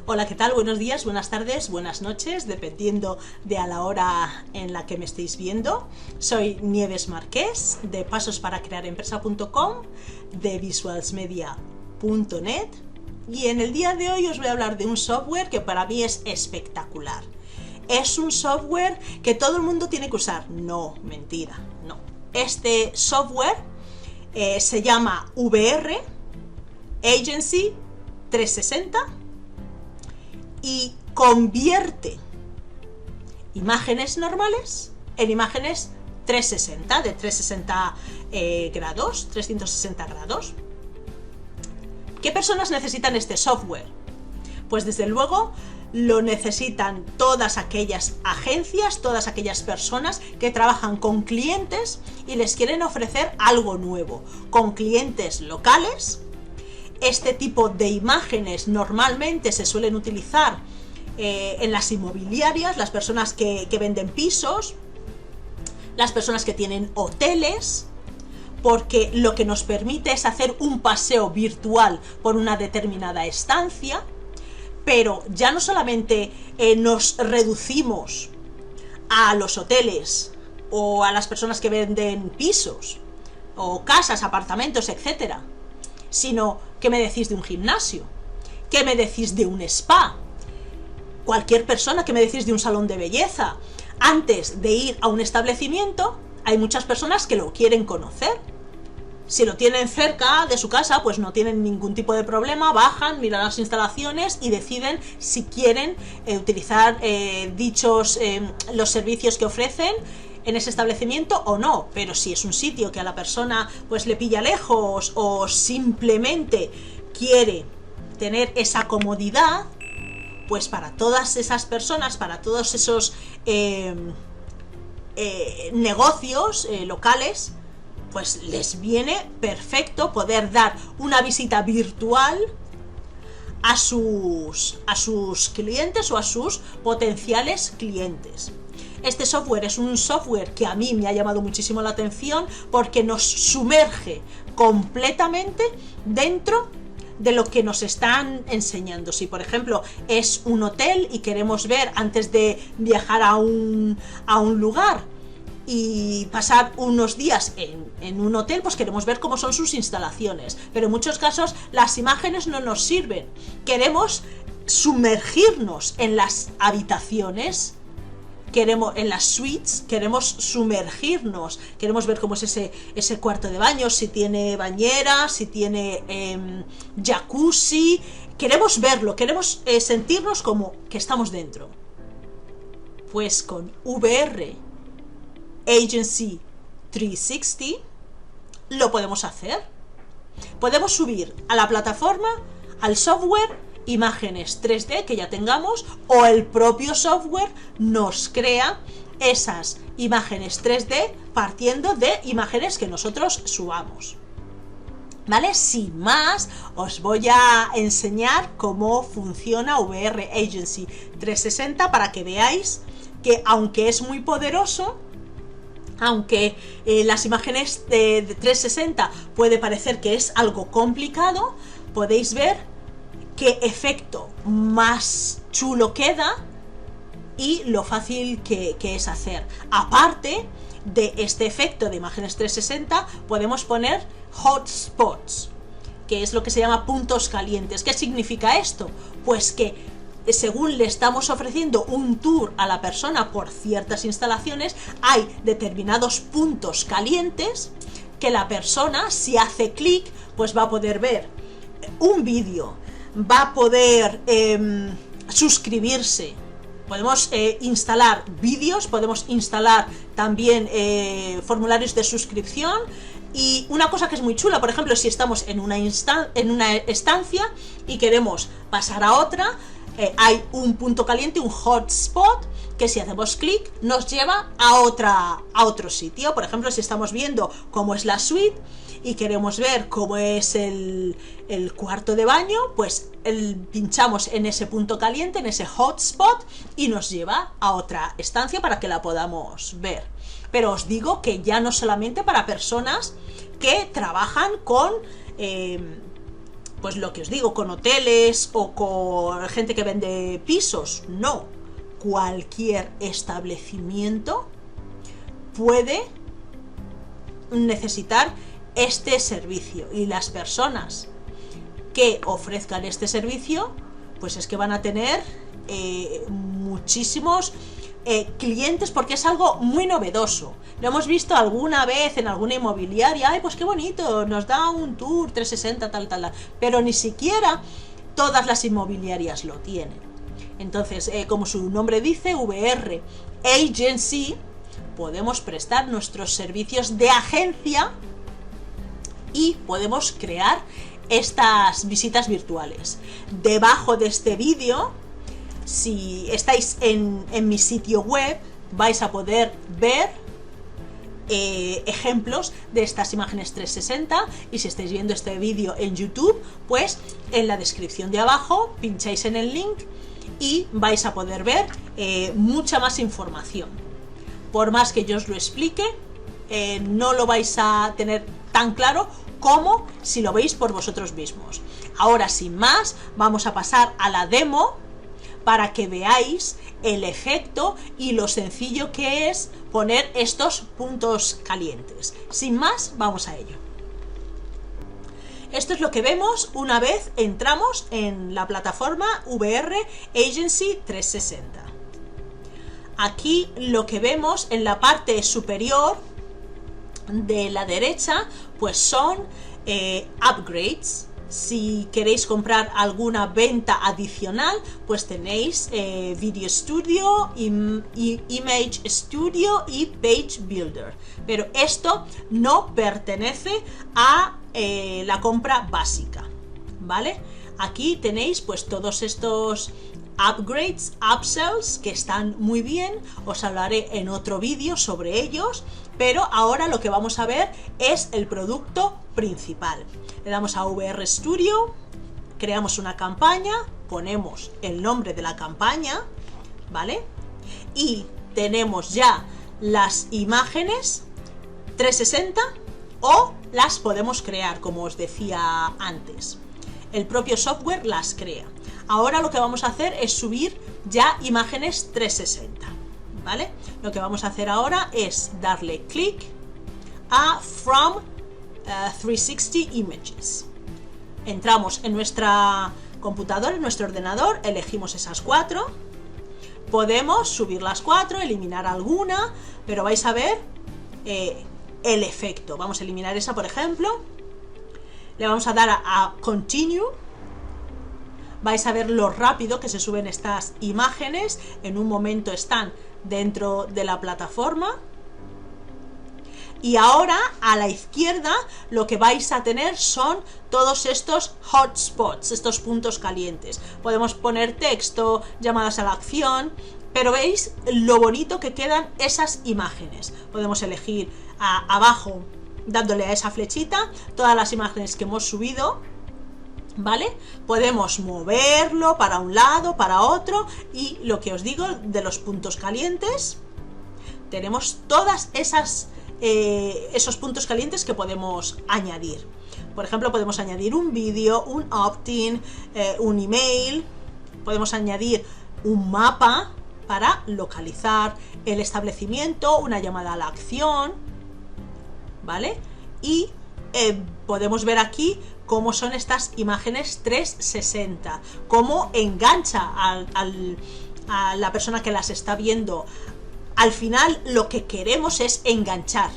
Hola, ¿qué tal? Buenos días, buenas tardes, buenas noches, dependiendo de a la hora en la que me estéis viendo. Soy Nieves Marqués, de pasosparaCrearEmpresa.com, de visualsmedia.net, y en el día de hoy os voy a hablar de un software que para mí es espectacular. ¿Es un software que todo el mundo tiene que usar? No, mentira, no. Este software se llama VR Agency 360 y convierte imágenes normales en imágenes 360, de 360 grados, 360 grados. ¿Qué personas necesitan este software? Pues desde luego lo necesitan todas aquellas agencias, todas aquellas personas que trabajan con clientes y les quieren ofrecer algo nuevo, con clientes locales. Este tipo de imágenes normalmente se suelen utilizar en las inmobiliarias, las personas que venden pisos, las personas que tienen hoteles, porque lo que nos permite es hacer un paseo virtual por una determinada estancia, pero ya no solamente nos reducimos a los hoteles o a las personas que venden pisos o casas, apartamentos, etcétera, sino ¿qué me decís de un gimnasio? ¿Qué me decís de un spa? Cualquier persona, ¿qué me decís de un salón de belleza? Antes de ir a un establecimiento, hay muchas personas que lo quieren conocer. Si lo tienen cerca de su casa, pues no tienen ningún tipo de problema, bajan, miran las instalaciones y deciden si quieren utilizar los servicios que ofrecen en ese establecimiento o no. Pero si es un sitio que a la persona pues le pilla lejos o simplemente quiere tener esa comodidad, pues para todas esas personas, para todos esos negocios locales, pues les viene perfecto poder dar una visita virtual a sus clientes o a sus potenciales clientes. Este software es un software que a mí me ha llamado muchísimo la atención porque nos sumerge completamente dentro de lo que nos están enseñando. Si por ejemplo es un hotel y queremos ver antes de viajar a un lugar y pasar unos días en un hotel, pues queremos ver cómo son sus instalaciones, pero en muchos casos las imágenes no nos sirven. Queremos sumergirnos en las habitaciones, en las suites, queremos sumergirnos, queremos ver cómo es ese cuarto de baño, si tiene bañera, si tiene jacuzzi, queremos verlo, queremos sentirnos como que estamos dentro. Pues con VR Agency 360 lo podemos hacer. Podemos subir a la plataforma, al software, imágenes 3D que ya tengamos, o el propio software nos crea esas imágenes 3D partiendo de imágenes que nosotros subamos. ¿Vale? Sin más, os voy a enseñar cómo funciona VR Agency 360 para que veáis que aunque es muy poderoso, aunque las imágenes de 360 puede parecer que es algo complicado, podéis ver qué efecto más chulo queda y lo fácil que es hacer. Aparte de este efecto de imágenes 360, podemos poner hotspots, que es lo que se llama puntos calientes. ¿Qué significa esto? Pues que según le estamos ofreciendo un tour a la persona por ciertas instalaciones, hay determinados puntos calientes que la persona, si hace clic, pues va a poder ver un vídeo, va a poder suscribirse. Podemos instalar vídeos, podemos instalar también formularios de suscripción. Y una cosa que es muy chula, por ejemplo, si estamos en una estancia y queremos pasar a otra, hay un punto caliente, un hotspot, que si hacemos clic nos lleva a otro sitio. Por ejemplo, si estamos viendo cómo es la suite y queremos ver cómo es el cuarto de baño, pues pinchamos en ese punto caliente, en ese hotspot, y nos lleva a otra estancia para que la podamos ver. Pero os digo que ya no solamente para personas que trabajan con pues lo que os digo, con hoteles o con gente que vende pisos, no. Cualquier establecimiento puede necesitar este servicio, y las personas que ofrezcan este servicio, pues es que van a tener muchísimos clientes, porque es algo muy novedoso. Lo hemos visto alguna vez en alguna inmobiliaria, ay, pues qué bonito, nos da un tour 360 tal, pero ni siquiera todas las inmobiliarias lo tienen. Entonces, como su nombre dice, VR Agency, podemos prestar nuestros servicios de agencia y podemos crear estas visitas virtuales. Debajo de este vídeo, si estáis en mi sitio web, vais a poder ver ejemplos de estas imágenes 360, y si estáis viendo este vídeo en YouTube, pues en la descripción de abajo pincháis en el link y vais a poder ver mucha más información. Por más que yo os lo explique, no lo vais a tener tan claro como si lo veis por vosotros mismos. Ahora, sin más, vamos a pasar a la demo para que veáis el efecto y lo sencillo que es poner estos puntos calientes. Sin más, vamos a ello. Esto es lo que vemos una vez entramos en la plataforma VR Agency 360. Aquí lo que vemos en la parte superior de la derecha, pues son upgrades. Si queréis comprar alguna venta adicional, pues tenéis Video Studio, Image Studio y Page Builder. Pero esto no pertenece a la compra básica, ¿vale? Aquí tenéis pues todos estos upgrades, upsells, que están muy bien. Os hablaré en otro vídeo sobre ellos, pero ahora lo que vamos a ver es el producto principal. Le damos a VR Studio, creamos una campaña, ponemos el nombre de la campaña, ¿vale? Y tenemos ya las imágenes 360, o las podemos crear, como os decía antes. El propio software las crea. Ahora lo que vamos a hacer es subir ya imágenes 360, ¿vale? Lo que vamos a hacer ahora es darle clic a From 360 Images. Entramos en nuestra computadora, en nuestro ordenador, elegimos esas 4. Podemos subir las 4, eliminar alguna, pero vais a ver el efecto. Vamos a eliminar esa, por ejemplo. Le vamos a dar a Continue. Vais a ver lo rápido que se suben estas imágenes. En un momento están dentro de la plataforma. Y ahora a la izquierda lo que vais a tener son todos estos hotspots, estos puntos calientes. Podemos poner texto, llamadas a la acción, pero veis lo bonito que quedan esas imágenes. Podemos elegir abajo, dándole a esa flechita, todas las imágenes que hemos subido, ¿vale? Podemos moverlo para un lado, para otro, y lo que os digo de los puntos calientes, tenemos todas esas esos puntos calientes que podemos añadir. Por ejemplo, podemos añadir un vídeo, un opt-in, un email, podemos añadir un mapa para localizar el establecimiento, una llamada a la acción, ¿vale? Y podemos ver aquí cómo son estas imágenes 360, cómo engancha a la persona que las está viendo. Al final lo que queremos es enganchar.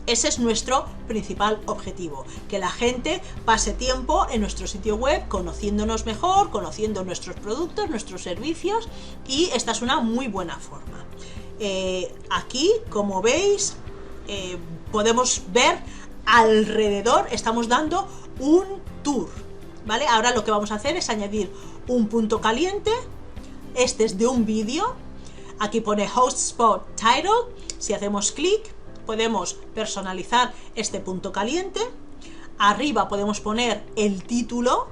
Ese es nuestro principal objetivo, que la gente pase tiempo en nuestro sitio web conociéndonos mejor, conociendo nuestros productos, nuestros servicios, y esta es una muy buena forma. Aquí, como veis, podemos ver alrededor, estamos dando un tour, ¿vale? Ahora lo que vamos a hacer es añadir un punto caliente. Este es de un vídeo. Aquí pone Hotspot Title. Si hacemos clic, podemos personalizar este punto caliente. Arriba podemos poner el título.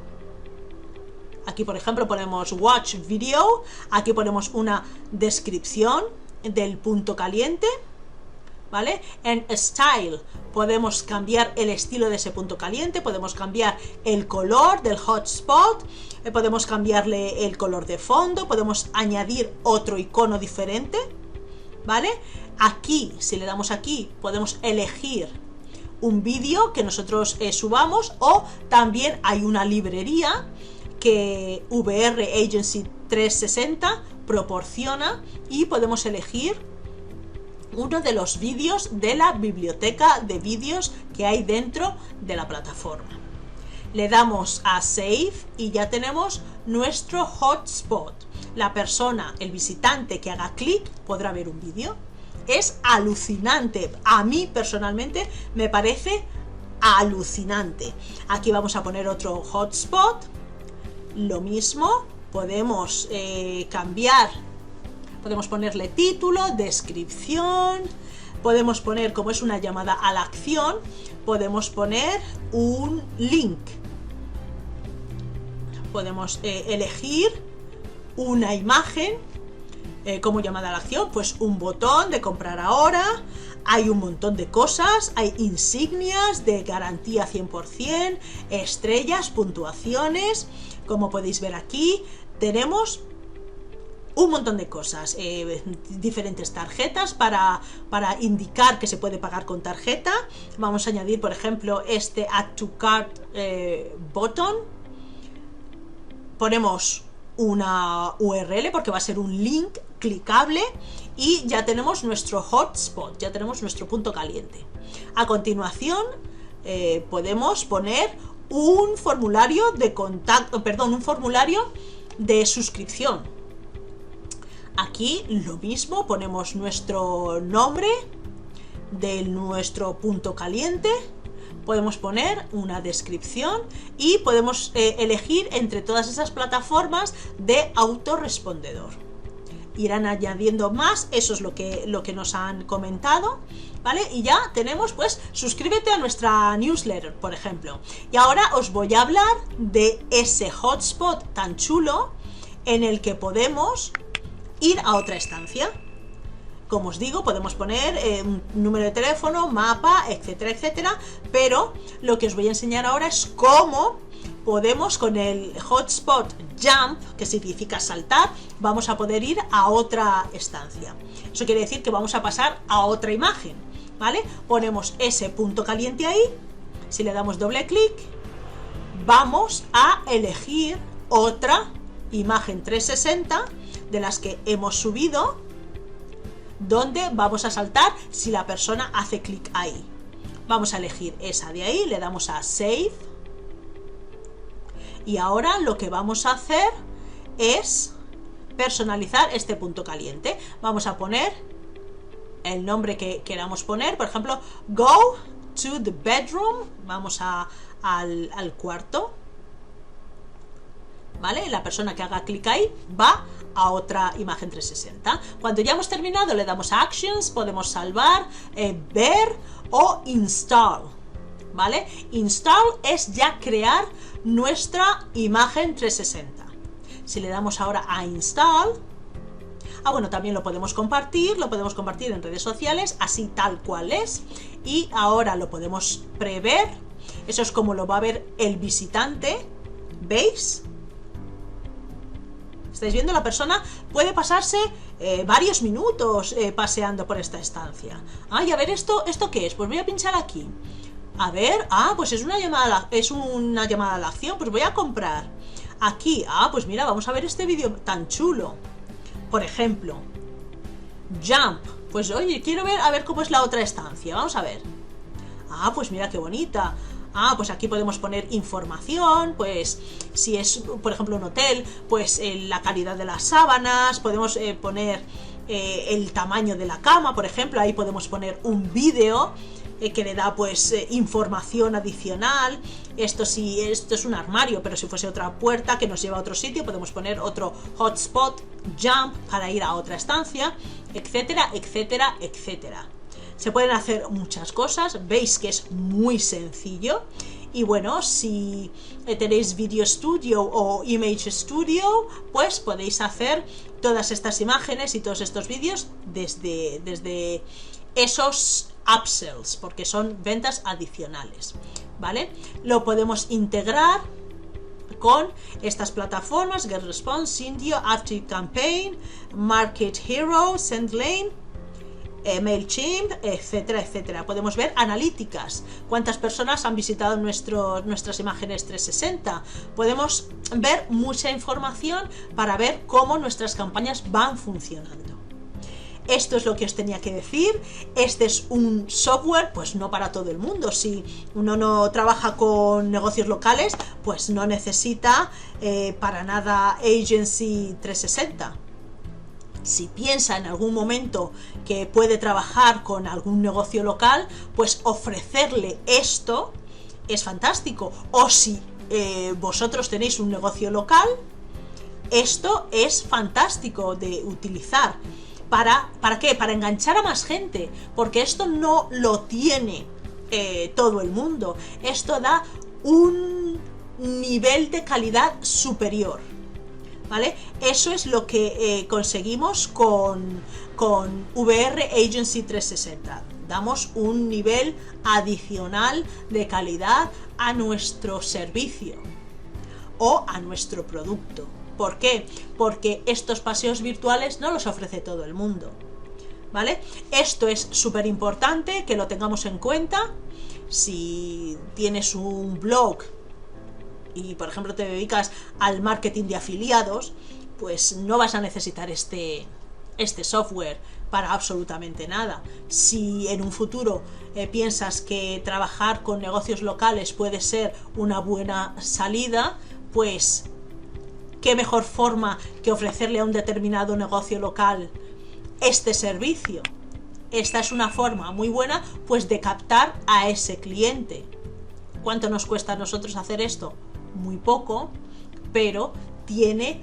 Aquí, por ejemplo, ponemos Watch Video. Aquí ponemos una descripción del punto caliente, ¿vale? En Style podemos cambiar el estilo de ese punto caliente, podemos cambiar el color del hotspot, podemos cambiarle el color de fondo, podemos añadir otro icono diferente, ¿vale? Aquí, si le damos aquí, podemos elegir un vídeo que nosotros subamos, o también hay una librería que VR Agency 360 proporciona y podemos elegir uno de los vídeos de la biblioteca de vídeos que hay dentro de la plataforma. Le damos a Save y ya tenemos nuestro hotspot. La persona, el visitante que haga clic podrá ver un vídeo. Es alucinante. A mí personalmente me parece alucinante. Aquí vamos a poner otro hotspot. Lo mismo, podemos cambiar. Podemos ponerle título, descripción, podemos poner, como es una llamada a la acción, podemos poner un link. Podemos elegir una imagen como llamada a la acción, pues un botón de comprar ahora. Hay un montón de cosas, hay insignias de garantía 100%, estrellas, puntuaciones. Como podéis ver aquí, tenemos un montón de cosas, diferentes tarjetas para indicar que se puede pagar con tarjeta. Vamos a añadir, por ejemplo, este Add to Cart button. Ponemos una URL porque va a ser un link clicable y ya tenemos nuestro hotspot, ya tenemos nuestro punto caliente. A continuación podemos poner un formulario de contacto, perdón, un formulario de suscripción. Aquí lo mismo, ponemos nuestro nombre de nuestro punto caliente, podemos poner una descripción y podemos elegir entre todas esas plataformas de autorrespondedor. Irán añadiendo más, eso es lo que nos han comentado, ¿vale? Y ya tenemos, pues, suscríbete a nuestra newsletter, por ejemplo. Y ahora os voy a hablar de ese hotspot tan chulo en el que podemos ir a otra estancia. Como os digo, podemos poner un número de teléfono, mapa, etcétera, etcétera, pero lo que os voy a enseñar ahora es cómo podemos, con el hotspot jump, que significa saltar, vamos a poder ir a otra estancia. Eso quiere decir que vamos a pasar a otra imagen, ¿vale? Ponemos ese punto caliente ahí, si le damos doble clic, vamos a elegir otra imagen 360 de las que hemos subido, donde vamos a saltar si la persona hace clic ahí. Vamos a elegir esa de ahí, le damos a Save. Y ahora lo que vamos a hacer es personalizar este punto caliente. Vamos a poner el nombre que queramos poner, por ejemplo, Go to the bedroom. Vamos al cuarto, ¿vale? La persona que haga clic ahí va a otra imagen 360. Cuando ya hemos terminado le damos a Actions, podemos salvar, ver o Install, ¿vale? Install es ya crear nuestra imagen 360. Si le damos ahora a Install, bueno, también lo podemos compartir en redes sociales, así tal cual es, y ahora lo podemos prever. Eso es como lo va a ver el visitante, ¿veis? ¿Estáis viendo? La persona puede pasarse varios minutos paseando por esta estancia. Y a ver, ¿esto qué es? Pues voy a pinchar aquí. A ver, pues es una llamada a la acción, pues voy a comprar. Aquí, pues mira, vamos a ver este vídeo tan chulo. Por ejemplo, Jump. Pues oye, quiero ver, a ver cómo es la otra estancia. Vamos a ver. Pues mira qué bonita. Pues aquí podemos poner información, pues si es, por ejemplo, un hotel, pues la calidad de las sábanas, podemos poner el tamaño de la cama, por ejemplo, ahí podemos poner un vídeo que le da pues información adicional. Esto es un armario, pero si fuese otra puerta que nos lleva a otro sitio, podemos poner otro hotspot jump para ir a otra estancia, etcétera, etcétera, etcétera. Se pueden hacer muchas cosas, veis que es muy sencillo. Y bueno, si tenéis Video Studio o Image Studio, pues podéis hacer todas estas imágenes y todos estos vídeos desde esos upsells, porque son ventas adicionales, ¿vale? Lo podemos integrar con estas plataformas: GetResponse, Syndio, ActiveCampaign, Market Hero, SendLane, MailChimp, etcétera, etcétera. Podemos ver analíticas, cuántas personas han visitado nuestras imágenes 360. Podemos ver mucha información para ver cómo nuestras campañas van funcionando. Esto es lo que os tenía que decir. Este es un software, pues no para todo el mundo. Si uno no trabaja con negocios locales, pues no necesita para nada Agency 360. Si piensa en algún momento que puede trabajar con algún negocio local, pues ofrecerle esto es fantástico. O si vosotros tenéis un negocio local, esto es fantástico de utilizar. ¿Para qué? Para enganchar a más gente, porque esto no lo tiene todo el mundo. Esto da un nivel de calidad superior, ¿vale? Eso es lo que conseguimos con VR Agency 360. Damos un nivel adicional de calidad a nuestro servicio o a nuestro producto. ¿Por qué? Porque estos paseos virtuales no los ofrece todo el mundo, ¿vale? Esto es súper importante que lo tengamos en cuenta. Si tienes un blog y, por ejemplo, te dedicas al marketing de afiliados, pues no vas a necesitar este software para absolutamente nada. Si en un futuro piensas que trabajar con negocios locales puede ser una buena salida, pues qué mejor forma que ofrecerle a un determinado negocio local este servicio. Esta es una forma muy buena, pues, de captar a ese cliente. ¿Cuánto nos cuesta a nosotros hacer esto? Muy poco, pero tiene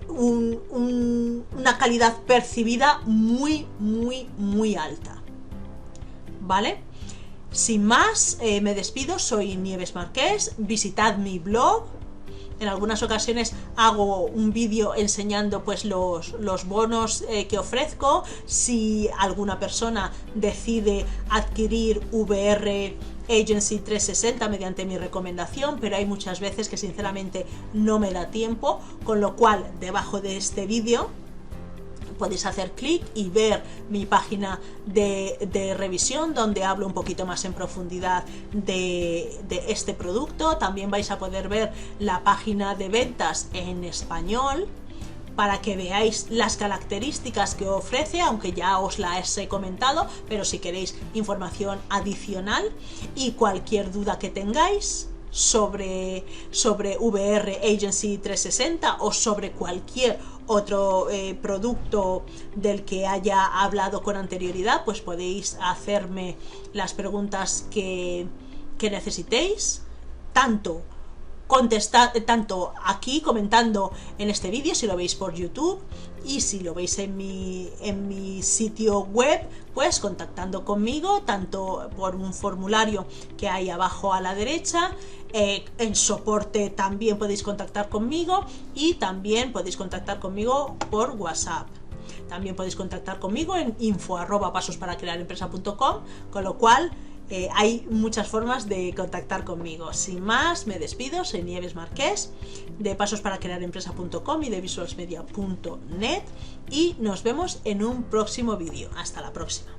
una calidad percibida muy, muy, muy alta, ¿vale? Sin más, me despido. Soy Nieves Marqués. Visitad mi blog. En algunas ocasiones hago un vídeo enseñando, pues, los bonos que ofrezco. Si alguna persona decide adquirir VR Agency 360 mediante mi recomendación, pero hay muchas veces que sinceramente no me da tiempo, con lo cual debajo de este vídeo podéis hacer clic y ver mi página de revisión, donde hablo un poquito más en profundidad de este producto. También vais a poder ver la página de ventas en español, para que veáis las características que ofrece, aunque ya os las he comentado, pero si queréis información adicional y cualquier duda que tengáis sobre VR Agency 360 o sobre cualquier otro producto del que haya hablado con anterioridad, pues podéis hacerme las preguntas que necesitéis, tanto aquí comentando en este vídeo, si lo veis por YouTube, y si lo veis en mi sitio web, pues contactando conmigo, tanto por un formulario que hay abajo a la derecha. En soporte también podéis contactar conmigo, y también podéis contactar conmigo por WhatsApp. También podéis contactar conmigo en info@pasosparaCrearempresa.com, con lo cual hay muchas formas de contactar conmigo. Sin más, me despido. Soy Nieves Marqués, de pasosparaCrearempresa.com y de visualsmedia.net, y nos vemos en un próximo vídeo. Hasta la próxima.